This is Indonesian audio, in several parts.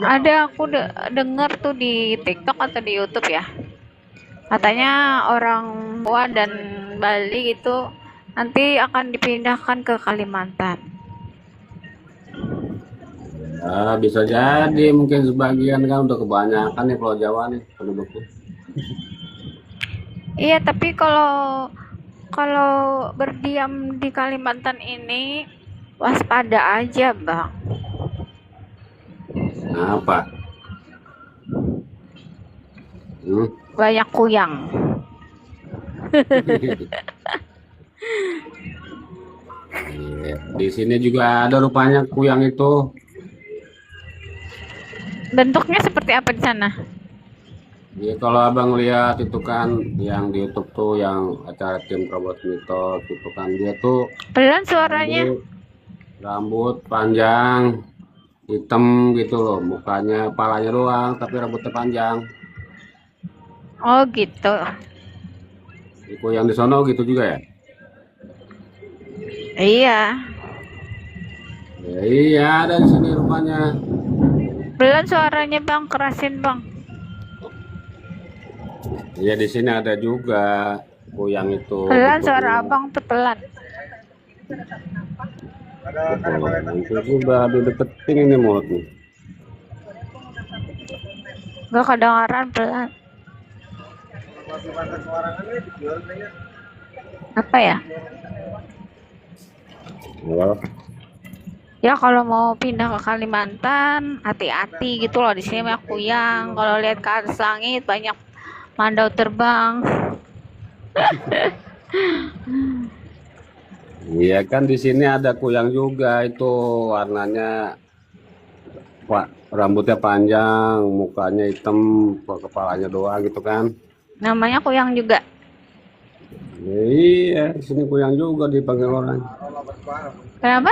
Ada aku denger tuh di TikTok atau di YouTube ya. Katanya orang Papua dan Bali itu nanti akan dipindahkan ke Kalimantan. Ya, bisa jadi mungkin sebagian kan udah kebanyakan nih Pulau Jawa nih penduduknya. Iya, tapi kalau kalau berdiam di Kalimantan ini waspada aja, Bang. Kenapa? Hmm? Banyak kuyang. Iya, di sini juga ada rupanya kuyang itu. Bentuknya seperti apa di sana? Ya, kalau abang lihat itu kan yang di YouTube tuh yang acara tim Robot Mitos itu kan dia tuh Pelan suaranya. rambut, rambut panjang, hitam gitu loh, mukanya, palanya doang, tapi rambutnya panjang. Oh, gitu. Kuyang di sono gitu juga ya? Iya. Ya, iya ada di sini rupanya. Pelan suaranya, Bang. Kerasin, Bang. Iya di sini ada juga kuyang itu Pelan suara bentuknya. Abang tuh pelan. Itu sudah dideketin ini mulutnya. Gak kedengaran pelan. Apa ya? Halo. Ya kalau mau pindah ke Kalimantan, hati-hati gitu loh. Di sini banyak kuyang. Kalau lihat ke atas langit banyak mandau terbang. Iya kan di sini ada kuyang juga itu warnanya Pak, rambutnya panjang, mukanya hitam, kepalanya doang gitu kan. Namanya kuyang juga. Ya, iya, di sini kuyang juga dipanggil orang. Kenapa?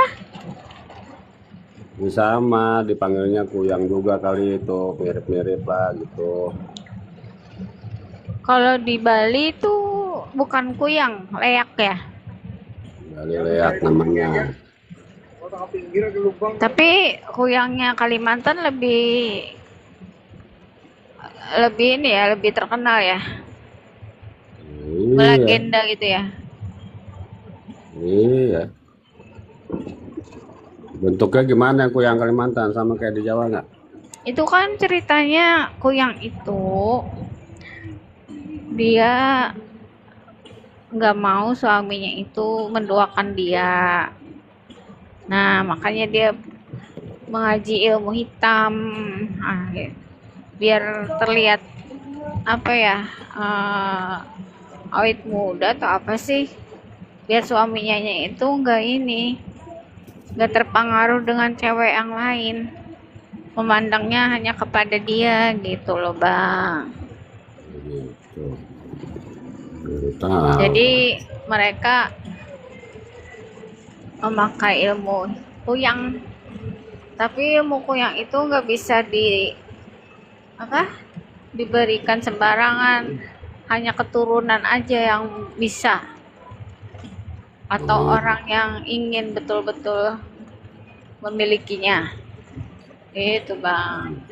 Ini sama, dipanggilnya kuyang juga kali itu, mirip-mirip lah gitu. Kalau di Bali itu bukan kuyang, leak ya. Dari leak namanya. Tapi kuyangnya Kalimantan lebih lebih ini ya, lebih terkenal ya. Iya, Melegenda gitu ya. iya. Bentuknya gimana kuyang Kalimantan sama kayak di Jawa nggak? Itu kan ceritanya kuyang itu dia nggak mau suaminya itu menduakan dia. Nah, makanya dia mengaji ilmu hitam. Ah, ya. Biar terlihat apa ya? Awet muda atau apa sih? Biar suaminya itu nggak terpengaruh dengan cewek yang lain. Memandangnya hanya kepada dia gitu loh, Bang. Gitu. Baru tahu. Jadi mereka memakai ilmu kuyang, tapi ilmu kuyang itu nggak bisa diberikan sembarangan, hanya keturunan aja yang bisa atau orang yang ingin betul-betul memilikinya. Itu, Bang.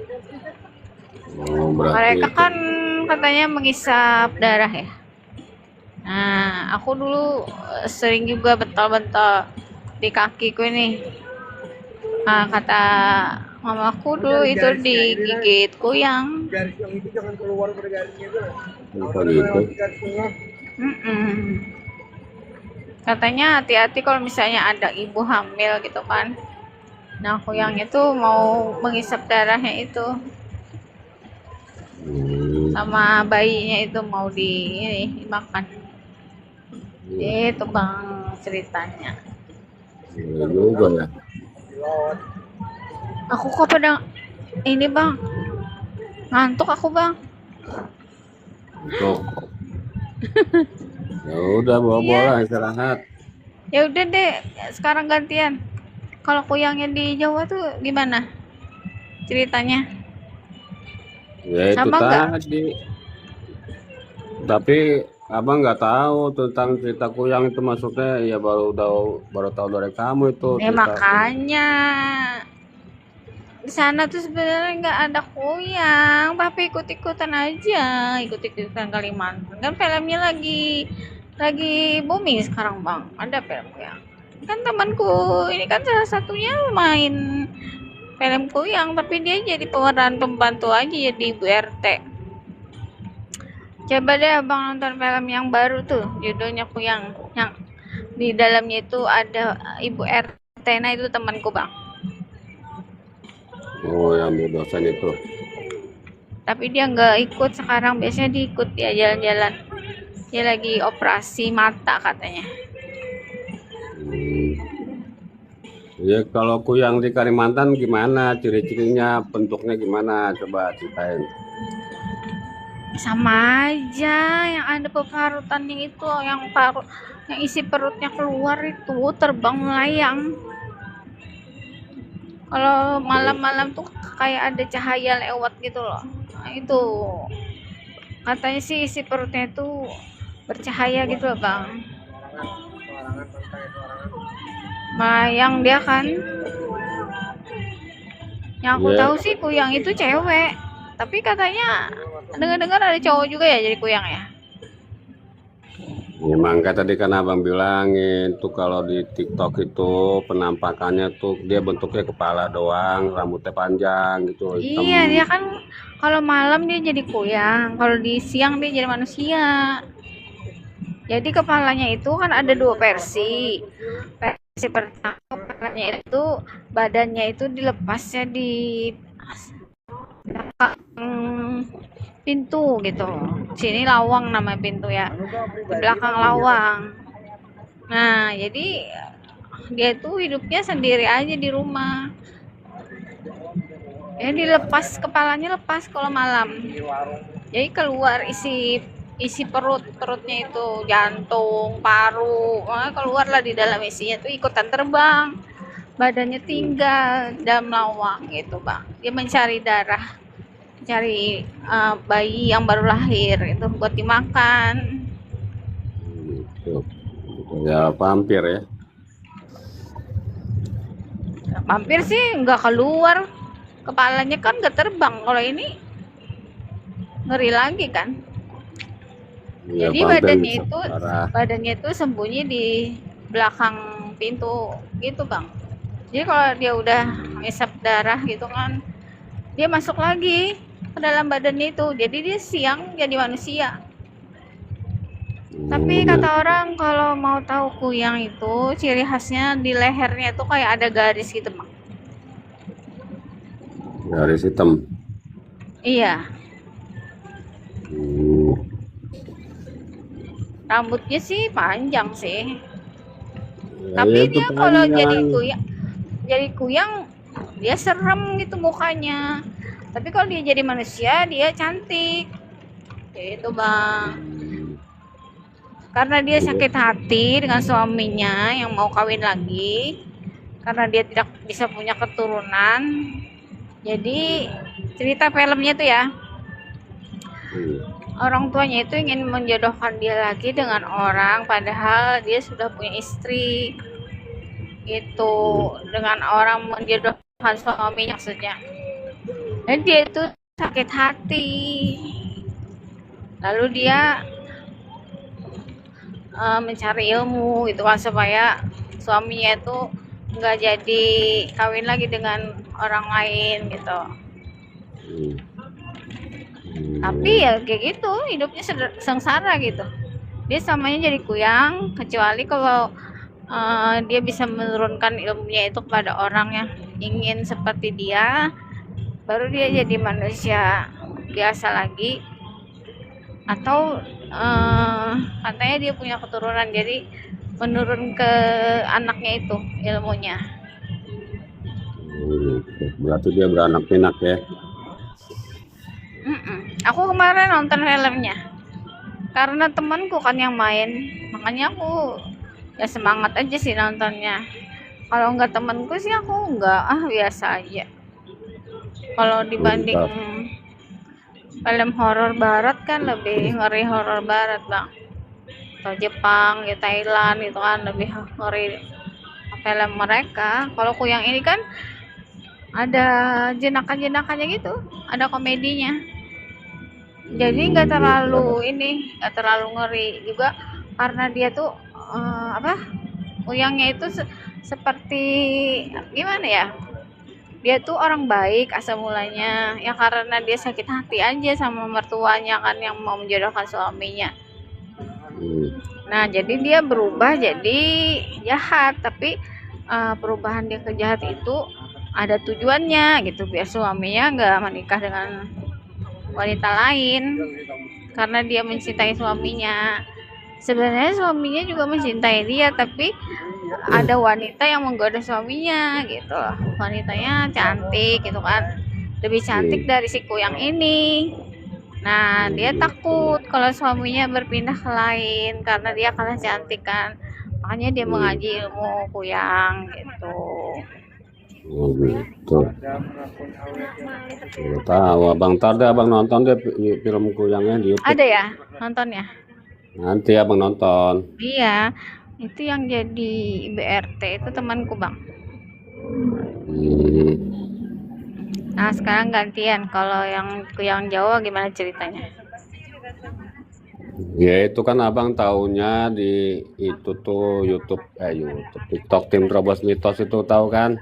Oh, berarti Mereka kan katanya menghisap darah ya. Nah, aku dulu sering juga bental-bental di kakiku ini. Nah, kata mamaku dulu itu digigit kuyang. apa gitu. Katanya hati-hati kalau misalnya ada ibu hamil gitu kan. Nah, kuyang itu mau menghisap darahnya itu sama bayinya itu mau dimakan. Itu, Bang, ceritanya. Iya juga ya. Aku kok pada ini, Bang. Ngantuk aku, Bang. Untuk ya udah bawa-bawa istirahat. Ya udah deh, sekarang gantian. Kalau kuyangnya di Jawa tuh gimana ceritanya? Ya itu Sama nggak? tadi. Tapi abang nggak tahu tentang cerita kuyang itu maksudnya ya baru tahu dari kamu itu Ya cerita kuyang. makanya di sana tuh sebenarnya nggak ada kuyang, tapi ikut-ikutan aja, ikut-ikutan Kalimantan. Kan filmnya lagi booming sekarang bang, ada film kuyang. Kan temanku ini kan salah satunya main film kuyang, tapi dia jadi pemeran pembantu aja jadi ibu RT. Coba deh abang nonton film yang baru tuh, judulnya Kuyang, yang di dalamnya itu ada ibu RT. Nah itu temanku bang. Oh, yang dosen itu. Tapi dia nggak ikut sekarang, biasanya diikut dia jalan-jalan. Dia lagi operasi mata katanya. Hmm. Ya kalau kuyang di Kalimantan gimana? Ciri-cirinya, bentuknya gimana? Coba ceritain. Sama aja, yang ada peparutannya itu, yang isi perutnya keluar itu terbang melayang. Kalau malam-malam tuh kayak ada cahaya lewat gitu loh. Nah, itu katanya sih isi perutnya itu bercahaya gitu loh bang. Melayang dia kan. Yang aku Iya, tahu sih kuyang itu cewek. Tapi katanya dengar-dengar ada cowok juga ya jadi kuyang ya. memang kata tadi kan abang bilangin tuh kalau di TikTok itu penampakannya tuh dia bentuknya kepala doang, rambutnya panjang gitu, hitam. Iya, dia kan kalau malam dia jadi kuyang, kalau di siang dia jadi manusia. Jadi kepalanya itu kan ada dua versi. Versi pertama kepalanya itu badannya itu dilepasnya di belakang pintu gitu. Sini lawang nama pintu ya. Di belakang lawang. Nah, jadi dia tuh hidupnya sendiri aja di rumah. Ya dilepas kepalanya lepas kalau malam. Jadi keluar isi perutnya itu jantung, paru, keluarlah di dalam isinya tuh ikutan terbang. Badannya tinggal dalam lawang gitu bang. Dia mencari darah, cari bayi yang baru lahir itu buat dimakan. Gitu. Ya vampir ya. Vampir sih nggak keluar, kepalanya kan nggak terbang. Kalau ini ngeri lagi kan. Ya Jadi vampir bisa parah. badannya itu sembunyi di belakang pintu gitu bang. Jadi kalau dia udah ngisap darah gitu kan, dia masuk lagi ke dalam badannya itu. Jadi dia siang jadi manusia. Tapi Ya, kata orang kalau mau tahu kuyang itu ciri khasnya di lehernya itu kayak ada garis gitu bang. garis hitam. Iya, Hmm. rambutnya sih panjang sih. Ya, Tapi ya itu dia kalau panjang. jadi kuyang dia serem gitu mukanya. Tapi kalau dia jadi manusia dia cantik. Gitu bang. Hmm. Karena dia Iya. sakit hati dengan suaminya yang mau kawin lagi. Karena dia tidak bisa punya keturunan. Jadi cerita filmnya tuh ya, Hmm. orang tuanya itu ingin menjodohkan dia lagi dengan orang padahal dia sudah punya istri. Itu dengan orang menjodohkan suaminya maksudnya. Dan dia itu sakit hati. Lalu dia mencari ilmu gitu kan supaya suaminya itu nggak jadi kawin lagi dengan orang lain gitu. Hmm. Tapi ya kayak gitu hidupnya sengsara gitu. Dia samanya jadi kuyang kecuali kalau dia bisa menurunkan ilmunya itu kepada orang yang ingin seperti dia, baru dia jadi manusia biasa lagi. Atau katanya dia punya keturunan jadi menurun ke anaknya itu ilmunya. Berarti dia beranak pinak ya. Aku kemarin nonton filmnya karena temanku kan yang main, makanya aku ya semangat aja sih nontonnya. Kalau enggak temanku sih aku enggak, biasa aja. Kalau dibanding Mantap. film horor barat kan lebih ngeri horor barat bang, atau Jepang ya Thailand itu kan lebih ngeri film mereka. Kalau kuyang ini kan ada jenakan-jenakannya gitu, ada komedinya. Jadi nggak terlalu nggak terlalu ngeri juga karena dia tuh apa? Kuyangnya itu seperti gimana ya? Dia tuh orang baik asal mulanya, ya karena dia sakit hati aja sama mertuanya kan yang mau menjodohkan suaminya. Nah, jadi dia berubah jadi jahat, tapi perubahan dia ke jahat itu ada tujuannya gitu, biar suaminya nggak menikah dengan wanita lain karena dia mencintai suaminya. Sebenarnya suaminya juga mencintai dia, tapi ada wanita yang menggoda suaminya gitu. Wanitanya cantik gitu kan, lebih cantik dari si Kuyang ini. Nah, dia takut kalau suaminya berpindah ke lain karena dia kalah cantik kan. Makanya dia mengaji ilmu Kuyang gitu. Oh gitu. Tahu abang, tadi abang nonton deh film Kuyangnya di YouTube. Ada ya nontonnya? Nanti abang nonton. Iya, itu yang jadi BRT itu temanku bang. Nah sekarang gantian, kalau yang Kuyang Jawa gimana ceritanya? Ya itu kan abang taunya di itu tuh YouTube TikTok tim Terobos Mitos itu tahu kan?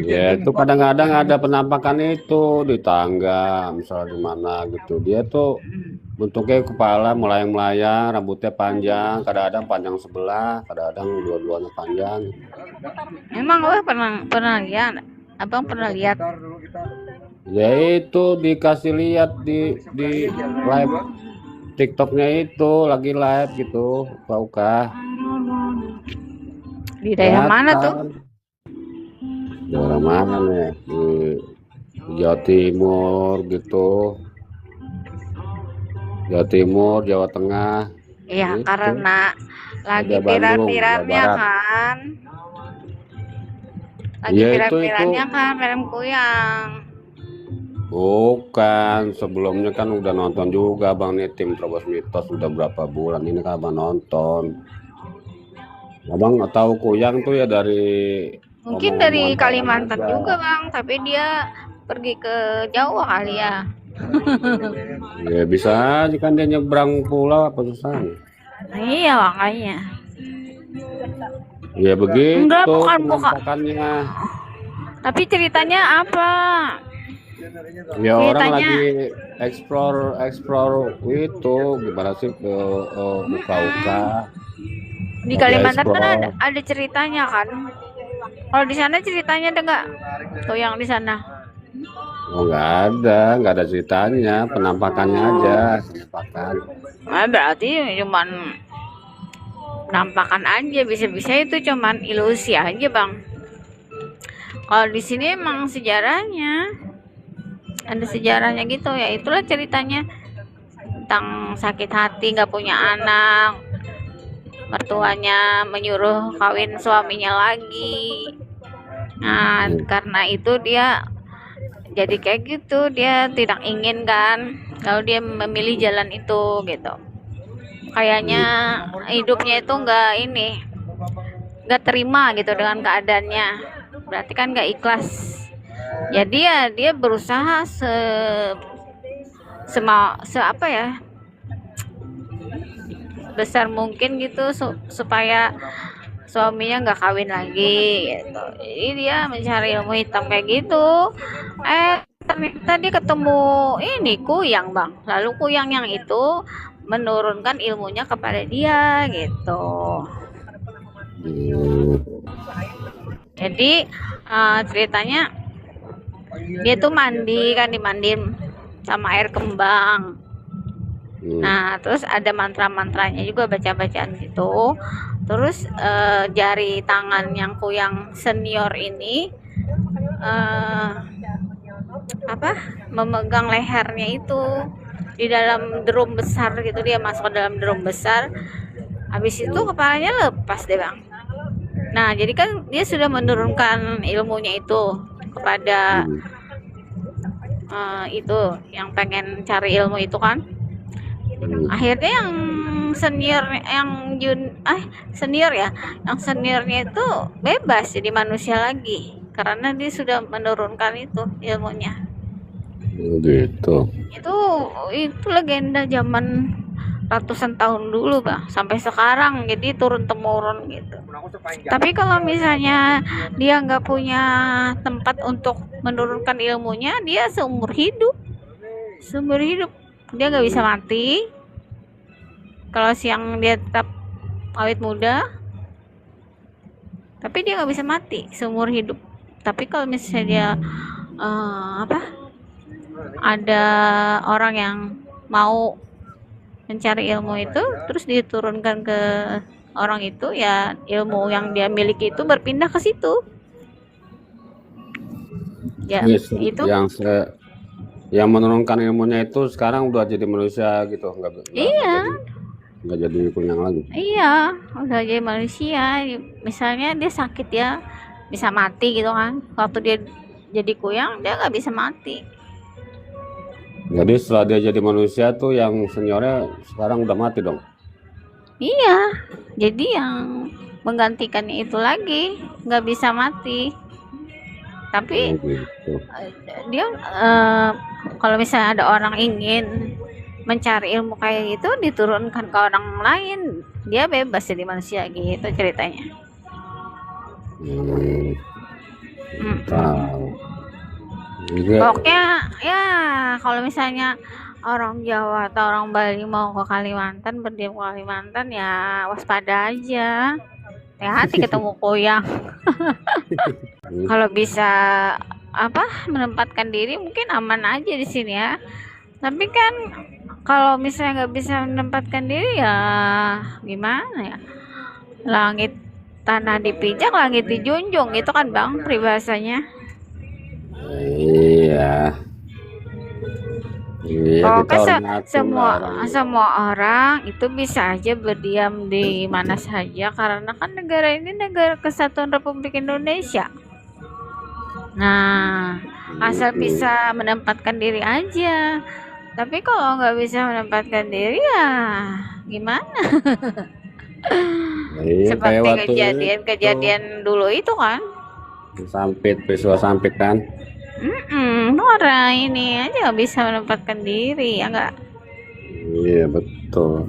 Ya itu kadang-kadang ada penampakan itu di tangga, misalnya di mana gitu. Dia tuh bentuknya kepala melayang-melayang, rambutnya panjang, kadang-kadang panjang sebelah, kadang-kadang dua-duanya panjang. Emang lo pernah lihat? Abang pernah lihat? Ya itu dikasih lihat di live TikToknya itu lagi live gitu, taukah? Di daerah mana tuh? Daerah mana nih? Di Jawa Timur gitu. Jawa Timur, Jawa Tengah. Iya, gitu. karena lagi Ada Bandung, viral-viralnya Jawa Barat. kan. Lagi Ya, viral-viralnya kan film Kuyang. Bukan, sebelumnya kan udah nonton juga bang nih tim Terobos Mitos udah berapa bulan ini kan abang nonton. Abang nggak tahu Kuyang tuh ya dari Mungkin dari Kalimantan juga bang, tapi dia pergi ke Jawa kali ya. Ya bisa aja kan dia nyebrang pulau apa susahnya? Nah, iya makanya. Ya begitu. Enggak, bukan. Tapi ceritanya apa? Ya orang lagi explore itu gimana sih ke uka-uka. Di Kalimantan kan ada ceritanya kan. Kalau di sana ceritanya ada nggak? Kuyang di sana? Oh nggak ada ceritanya, penampakannya aja, penampakan. Nah, berarti cuman penampakan aja, bisa-bisa itu cuman ilusi aja bang. Kalau di sini emang sejarahnya, ada sejarahnya gitu ya. Itulah ceritanya tentang sakit hati, nggak punya anak, mertuanya menyuruh kawin suaminya lagi. Nah karena itu dia jadi kayak gitu, dia tidak ingin kan kalau dia memilih jalan itu gitu. Kayaknya hidupnya itu nggak terima gitu dengan keadaannya, berarti kan nggak ikhlas. Jadi ya dia berusaha besar mungkin gitu supaya suaminya nggak kawin lagi gitu. Jadi dia mencari ilmu hitam kayak gitu. Ternyata dia ketemu ini Kuyang bang. Lalu Kuyang yang itu menurunkan ilmunya kepada dia gitu. Jadi ceritanya dia tuh dimandiin sama air kembang. Nah terus ada mantra-mantranya juga, baca-bacaan gitu. Terus jari tangan yang Kuyang senior ini memegang lehernya itu di dalam drum besar gitu. Dia masuk ke dalam drum besar, habis itu kepalanya lepas deh bang. Nah jadi kan dia sudah menurunkan ilmunya itu kepada itu yang pengen cari ilmu itu kan. Akhirnya yang seniornya itu bebas jadi manusia lagi karena dia sudah menurunkan itu ilmunya. Gitu. Itu legenda zaman ratusan tahun dulu bang, sampai sekarang, jadi turun temurun gitu. Tapi kalau misalnya dia nggak punya tempat untuk menurunkan ilmunya, dia seumur hidup dia nggak bisa mati. Kalau siang dia tetap awet muda, tapi dia nggak bisa mati seumur hidup. Tapi kalau misalnya dia ada orang yang mau mencari ilmu itu terus diturunkan ke orang itu, ya ilmu yang dia miliki itu berpindah ke situ ya. Yes, Itu yang menurunkan ilmunya itu sekarang udah jadi manusia gitu, iya nggak jadi kunyang lagi. iya udah jadi manusia. Misalnya dia sakit ya bisa mati gitu kan, waktu dia jadi kuyang dia nggak bisa mati. Jadi setelah dia jadi manusia tuh yang seniornya sekarang udah mati dong. Iya, jadi yang menggantikannya itu lagi nggak bisa mati. Tapi Gitu. dia kalau misalnya ada orang ingin mencari ilmu kayak gitu, diturunkan ke orang lain, dia bebas jadi manusia gitu ceritanya. Tahu. Juga. Pokoknya ya kalau misalnya orang Jawa atau orang Bali mau ke Kalimantan, berdiam ke Kalimantan, ya waspada aja, hati-hati ketemu kuyang. Kalau bisa menempatkan diri mungkin aman aja di sini ya. Tapi kan kalau misalnya nggak bisa menempatkan diri ya gimana ya? Langit tanah dipijak, langit dijunjung, itu kan bang peribahasanya. Iya. Pokoknya semua orang itu bisa aja berdiam di mana saja, karena kan negara ini negara kesatuan Republik Indonesia. Nah, asal bisa menempatkan diri aja. Tapi kalau nggak bisa menempatkan diri ya gimana? Seperti kejadian dulu itu kan. Peristiwa Sampit kan. Orang ini aja nggak bisa menempatkan diri ya nggak? Iya betul.